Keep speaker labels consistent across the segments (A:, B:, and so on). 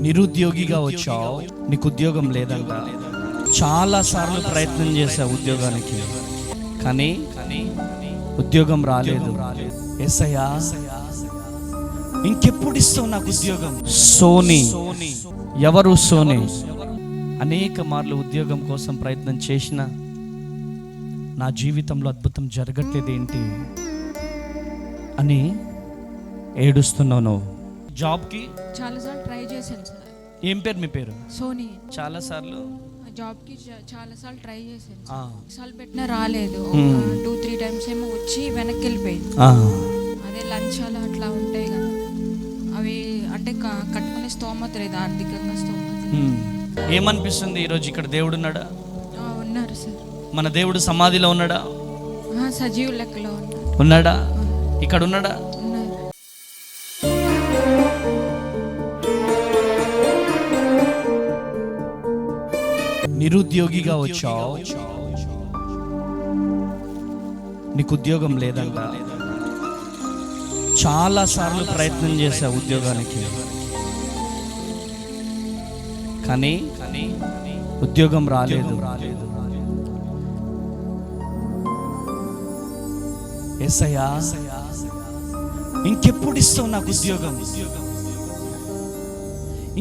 A: నిరుద్యోగిగా వచ్చావు, నీకు ఉద్యోగం లేదంట. చాలా సార్లు ప్రయత్నం చేశావు ఉద్యోగానికి, కానీ ఉద్యోగం రాలేదు. యేసయ్యా ఇంకెప్పుడు ఇస్తావు నాకు ఉద్యోగం? సోనీ, ఎవరు సోనీ? అనేక మార్లు ఉద్యోగం కోసం ప్రయత్నం చేసిన నా జీవితంలో అద్భుతం జరగట్లేదు ఏంటి అని ఏడుస్తున్నావు నువ్వు. జాబ్కి
B: చాలాసార్లు ట్రై చేశాను సార్.
A: ఏం పేరు మీ పేరు?
B: సోనీ.
A: చాలా సార్లు
B: జాబ్కి చాలాసార్లు ట్రై చేశాను. సార్లు పెట్టినా రాలేదు. 2-3 టైమ్స్ ఏమో వచ్చి వెనక్కి వెళ్ళిపోయింది. అదే లంచాలు అట్లా ఉంటాయి కదా, అవి అంటే కట్టుకునే స్తోమత లేదు, ఆర్థికంగా స్తోమత.
A: ఏమనిపిస్తుంది ఈరోజు ఇక్కడ దేవుడు ఉన్నాడా?
B: ఉన్నారు సార్.
A: మన దేవుడు సమాధిలో ఉన్నాడా?
B: సజీవు లెక్కలో
A: ఉన్నాడా? ఇక్కడ ఉన్నాడా?
B: ఉన్నారు.
A: నిరుద్యోగిగా వచ్చావు, నీకు ఉద్యోగం లేదంట. చాలా సార్లు ప్రయత్నం చేశావు ఉద్యోగానికి, కానీ ఉద్యోగం రాలేదు. యేసయ్యా ఇంకెప్పుడు ఇస్తావు నాకు ఉద్యోగం?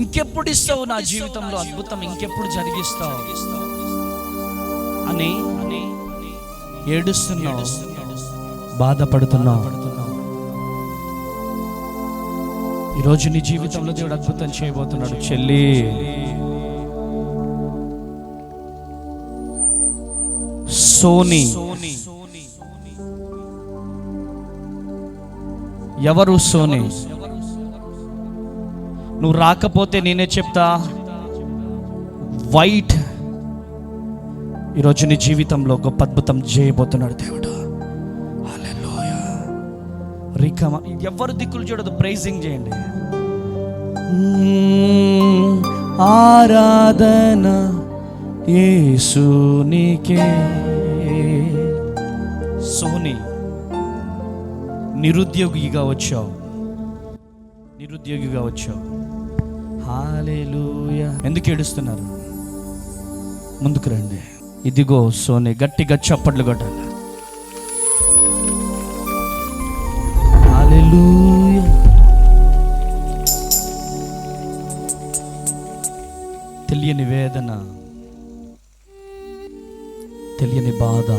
A: ఇంకెప్పుడు ఇస్తావు నా జీవితంలో అద్భుతం? ఇంకెప్పుడు జరిగిస్తావు అని ఏడుస్తున్నావు, బాధపడుతున్నావు. ఈరోజు నీ జీవితంలో దేవుడు అద్భుతం చేయబోతున్నాడు. చెల్లి, సోనీ, ఎవరు సోనీ? నువ్వు రాకపోతే నేనే చెప్తా. వైట్ ఈరోజు నీ జీవితంలో గొప్ప అద్భుతం చేయబోతున్నాడు దేవుడు. హల్లెలూయా. రికమ ఎవరు దిక్కులు చూడదు, ప్రైజింగ్ చేయండి. ఆరాధన యేసునికే. సోనీ, నిరుద్యోగిగా వచ్చావు, నిరుద్యోగిగా వచ్చావు. హల్లెలూయా. ఎందుకు ఏడుస్తున్నారు? ముందుకు రండి. ఇదిగో సోనీ, గట్టిగా చప్పట్లు కొట్టాలి. హల్లెలూయా. తెలియని వేదన, తెలియని బాధ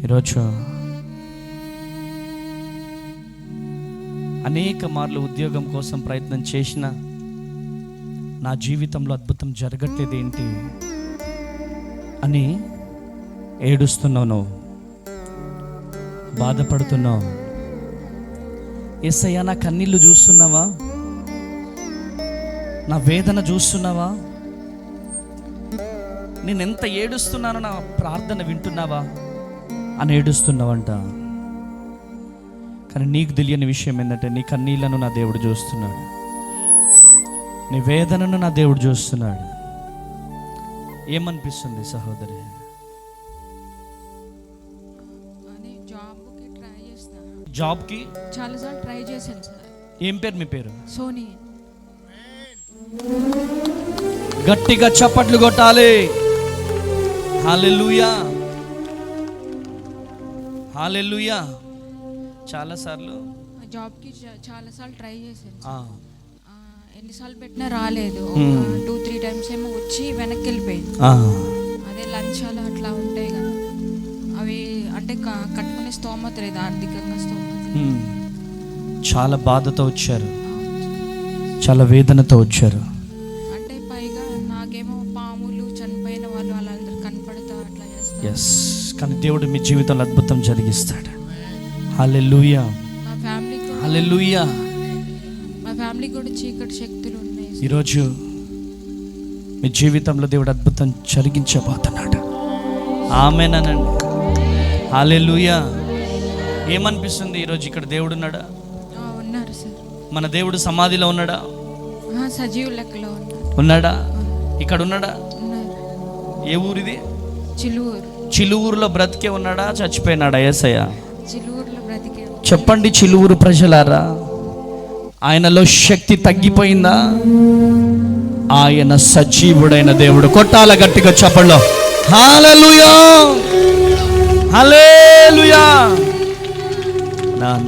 A: ఈరోజు అనేక మార్లు ఉద్యోగం కోసం ప్రయత్నం చేసిన నా జీవితంలో అద్భుతం జరగట్లేదు ఏంటి అని ఏడుస్తున్నావు, నువ్వు బాధపడుతున్నావు. యేసయ్యా నా కన్నీళ్ళు చూస్తున్నావా? నా వేదన చూస్తున్నావా? నేను ఎంత ఏడుస్తున్నానో నా ప్రార్థన వింటున్నావా అని ఏడుస్తున్నావంట. కానీ నీకు తెలియని విషయం ఏంటంటే, నీ కన్నీళ్లను నా దేవుడు చూస్తున్నాడు, నీ వేదనను నా దేవుడు చూస్తున్నాడు. ఏమనిపిస్తుంది సహోదరి? జాబ్కి
B: చాలాసార్లు ట్రై చేశాను సార్.
A: ఏం పేరు మీ పేరు?
B: సోనీ.
A: గట్టిగా చప్పట్లు కొట్టాలి. హల్లెలూయా, హల్లెలూయా. చాలా సార్లు
B: జాబ్కి చాలాసార్లు ట్రై చేశాను. ఎన్నిసార్లు పెట్టినా రాలేదు. 2-3 టైమ్స్ ఏమో వచ్చి వెనక్కి వెళ్ళిపోయింది. అదే లంచాలు అట్లా ఉంటాయి కదా, అవి అంటే కట్టుకునే స్తోమత లేదు, ఆర్థికంగా స్తోమత.
A: చాలా బాధతో వచ్చారు, చాలా వేదనతో వచ్చారు.
B: అంటే పైగా నాకేమో పాములు, చనిపోయిన వాళ్ళు వాళ్ళందరూ కనపడతా అట్లా చేస్తారు.
A: ఎస్, కానీ దేవుడు మీ జీవితంలో అద్భుతం జరిగిస్తాడు. హల్లెలూయా.
B: మా ఫ్యామిలీకి,
A: హల్లెలూయా,
B: మా ఫ్యామిలీకి కూడా చీకటి శక్తులు ఉన్నాయి.
A: ఈరోజు మీ జీవితంలో దేవుడు అద్భుతం జరిగించబోతున్నాడు. ఆమేనండి. హల్లెలూయా. ఏమనిపిస్తుంది ఈరోజు ఇక్కడ దేవుడు ఉన్నాడా?
B: ఉన్నారు సార్.
A: మన దేవుడు సమాధిలో ఉన్నాడా?
B: సజీవు లెక్కలో
A: ఉన్నాడా? ఇక్కడ ఉన్నాడా?
B: ఉన్నారు.
A: ఏ ఊరిది?
B: చిలువూరు.
A: చిలువూరులో బ్రతికే ఉన్నాడా, చచ్చిపోయినాడా? యేసయ్య
B: చిలువూరులో బ్రతికే.
A: చెప్పండి చిలువూరు ప్రజలారా, ఆయనలో శక్తి తగ్గిపోయిందా? ఆయన సజీవుడైన దేవుడు. కొట్టాల గట్టిగా చప్పట్లో. హల్లెలూయా, హల్లెలూయా.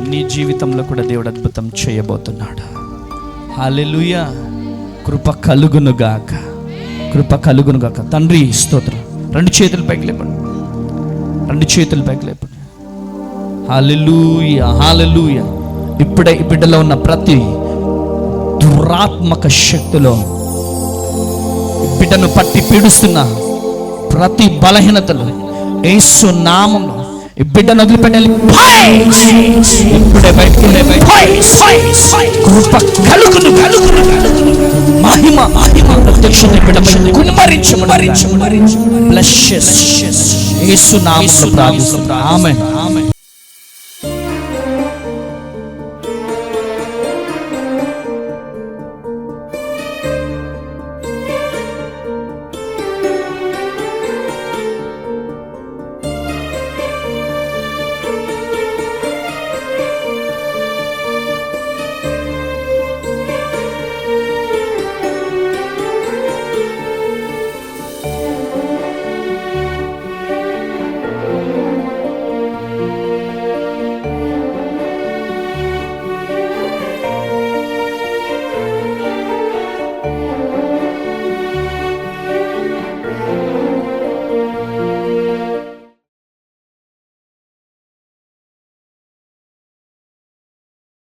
A: నీ జీవితంలో కూడా దేవుడు అద్భుతం చేయబోతున్నాడు. హల్లెలూయా. కృప కలుగునుగాక, కృప కలుగునుగాక. తండ్రి స్తోత్రం. రెండు చేతులు పైకి లేపండి, రెండు చేతులు పైకి లేపండి. హల్లెలూయా, హల్లెలూయా. ఇప్పుడే ఈ బిడ్డలో ఉన్న ప్రతి దురాత్మక శక్తిలో, బిడ్డను పట్టి పీడిస్తున్న ప్రతి బలహీనతలు యేసు నామములో ఈ బిడ్డను వదిలిపెట్టాలి. ఇప్పుడే బయటికి కృప కలుగును, మహిమ ప్రత్యక్షత బిడ్డపై కుమ్మరించు. యేసు నామములో ప్రార్థిస్తున్నాము. ఆమేన్.